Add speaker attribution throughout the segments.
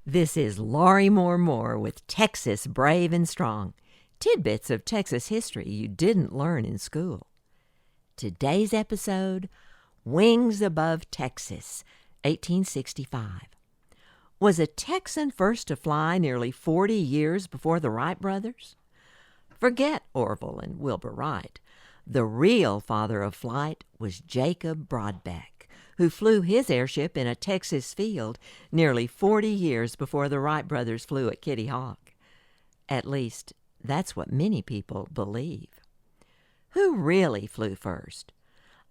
Speaker 1: This is Laurie Moore-Moore with Texas Brave and Strong, tidbits of Texas history you didn't learn in school. Today's episode, Wings Above Texas, 1865. Was a Texan first to fly nearly 40 years before the Wright brothers? Forget Orville and Wilbur Wright. The real father of flight was Jacob Brodbeck, who flew his airship in a Texas field nearly 40 years before the Wright brothers flew at Kitty Hawk. At least, that's what many people believe. Who really flew first?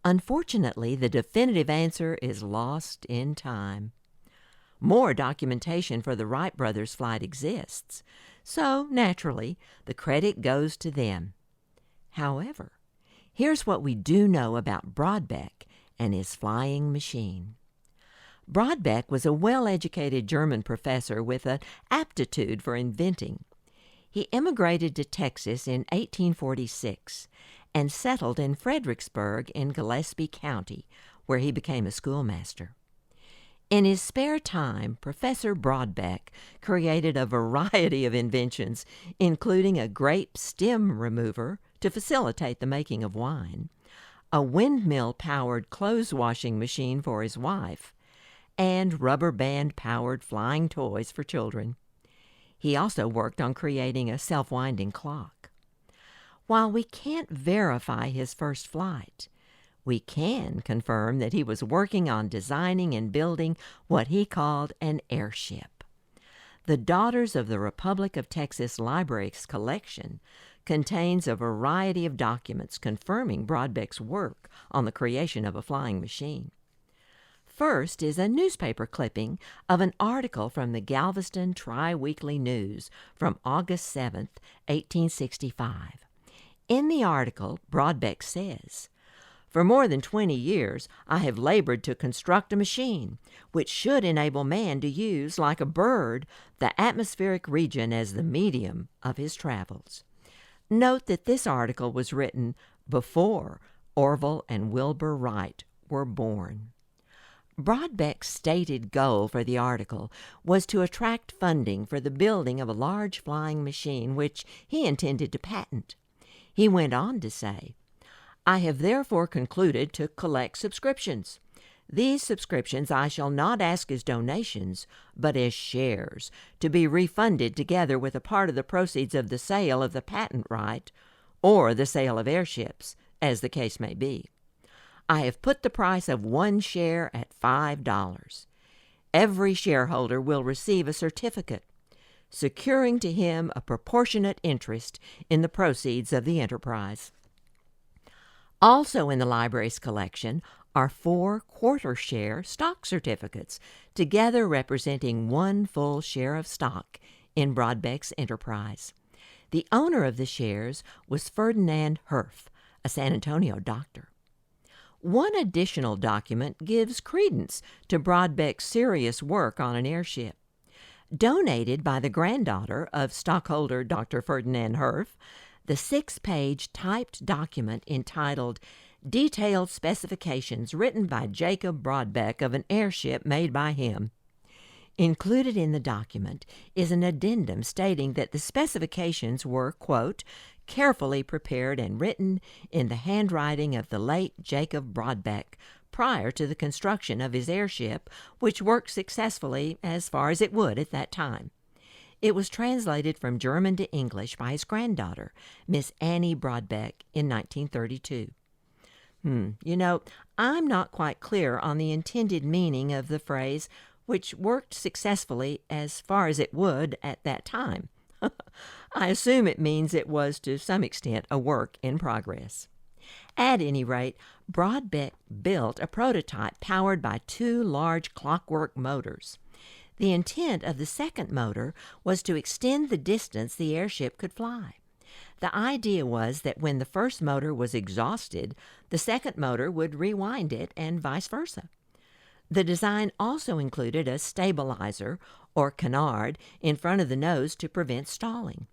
Speaker 1: Unfortunately, the definitive answer is lost in time. More documentation for the Wright brothers' flight exists, so naturally, the credit goes to them. However, here's what we do know about Brodbeck and his flying machine. Brodbeck was a well-educated German professor with an aptitude for inventing. He immigrated to Texas in 1846 and settled in Fredericksburg in Gillespie County, where he became a schoolmaster. In his spare time, Professor Brodbeck created a variety of inventions, including a grape stem remover to facilitate the making of wine, a windmill-powered clothes-washing machine for his wife, and rubber band-powered flying toys for children. He also worked on creating a self-winding clock. While we can't verify his first flight, we can confirm that he was working on designing and building what he called an airship. The Daughters of the Republic of Texas Library's collection contains a variety of documents confirming Brodbeck's work on the creation of a flying machine. First is a newspaper clipping of an article from the Galveston Tri-Weekly News from August 7, 1865. In the article, Brodbeck says, "For more than 20 years, I have labored to construct a machine which should enable man to use, like a bird, the atmospheric region as the medium of his travels." Note that this article was written before Orville and Wilbur Wright were born. Brodbeck's stated goal for the article was to attract funding for the building of a large flying machine which he intended to patent. He went on to say, "I have therefore concluded to collect subscriptions. These subscriptions I shall not ask as donations, but as shares, to be refunded together with a part of the proceeds of the sale of the patent right, or the sale of airships, as the case may be. I have put the price of one share at $5. Every shareholder will receive a certificate, securing to him a proportionate interest in the proceeds of the enterprise." Also in the library's collection are 4 quarter-share stock certificates, together representing 1 full share of stock in Brodbeck's enterprise. The owner of the shares was Ferdinand Herf, a San Antonio doctor. One additional document gives credence to Brodbeck's serious work on an airship. Donated by the granddaughter of stockholder Dr. Ferdinand Herf, the 6-page typed document entitled "Detailed Specifications Written by Jacob Brodbeck of an Airship Made by Him." Included in the document is an addendum stating that the specifications were, quote, "carefully prepared and written in the handwriting of the late Jacob Brodbeck prior to the construction of his airship, which worked successfully as far as it would at that time." It was translated from German to English by his granddaughter, Miss Annie Brodbeck, in 1932. I'm not quite clear on the intended meaning of the phrase, "which worked successfully as far as it would at that time." I assume it means it was to some extent a work in progress. At any rate, Brodbeck built a prototype powered by 2 large clockwork motors. The intent of the second motor was to extend the distance the airship could fly. The idea was that when the first motor was exhausted, the second motor would rewind it and vice versa. The design also included a stabilizer, or canard, in front of the nose to prevent stalling.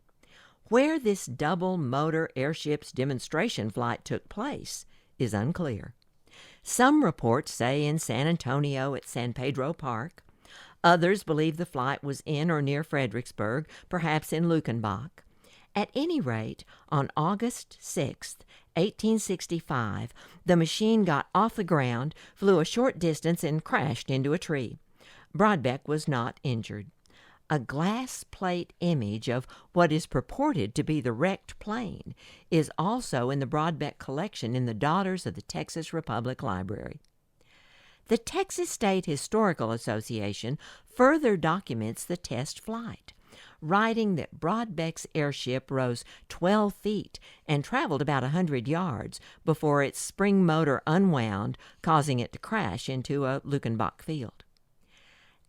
Speaker 1: Where this double-motor airship's demonstration flight took place is unclear. Some reports say in San Antonio at San Pedro Park. Others believe the flight was in or near Fredericksburg, perhaps in Luckenbach. At any rate, on August 6, 1865, the machine got off the ground, flew a short distance, and crashed into a tree. Brodbeck was not injured. A glass plate image of what is purported to be the wrecked plane is also in the Brodbeck collection in the Daughters of the Texas Republic Library. The Texas State Historical Association further documents the test flight, writing that Brodbeck's airship rose 12 feet and traveled about 100 yards before its spring motor unwound, causing it to crash into a Luckenbach field.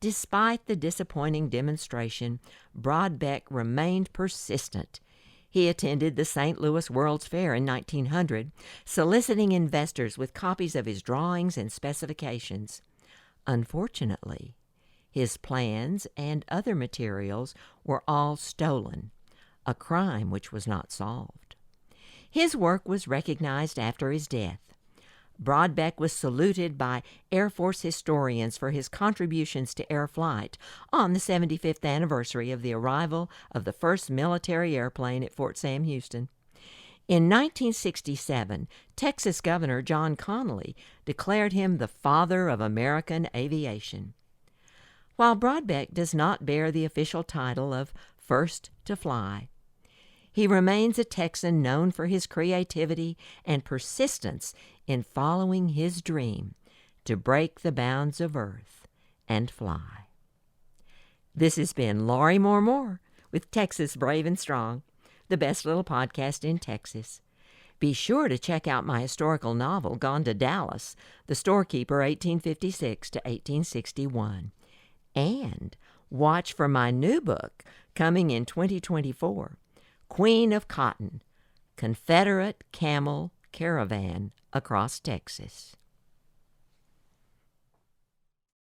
Speaker 1: Despite the disappointing demonstration, Brodbeck remained persistent. He attended the St. Louis World's Fair in 1900, soliciting investors with copies of his drawings and specifications. Unfortunately, his plans and other materials were all stolen, a crime which was not solved. His work was recognized after his death. Brodbeck was saluted by Air Force historians for his contributions to air flight on the 75th anniversary of the arrival of the first military airplane at Fort Sam Houston. In 1967, Texas Governor John Connally declared him the father of American aviation. While Brodbeck does not bear the official title of first to fly, he remains a Texan known for his creativity and persistence in following his dream to break the bounds of Earth and fly. This has been Laurie Moore-Moore with Texas Brave and Strong, the best little podcast in Texas. Be sure to check out my historical novel, Gone to Dallas, The Storekeeper, 1856 to 1861. And watch for my new book coming in 2024, Queen of Cotton, Confederate Camel Caravan Across Texas.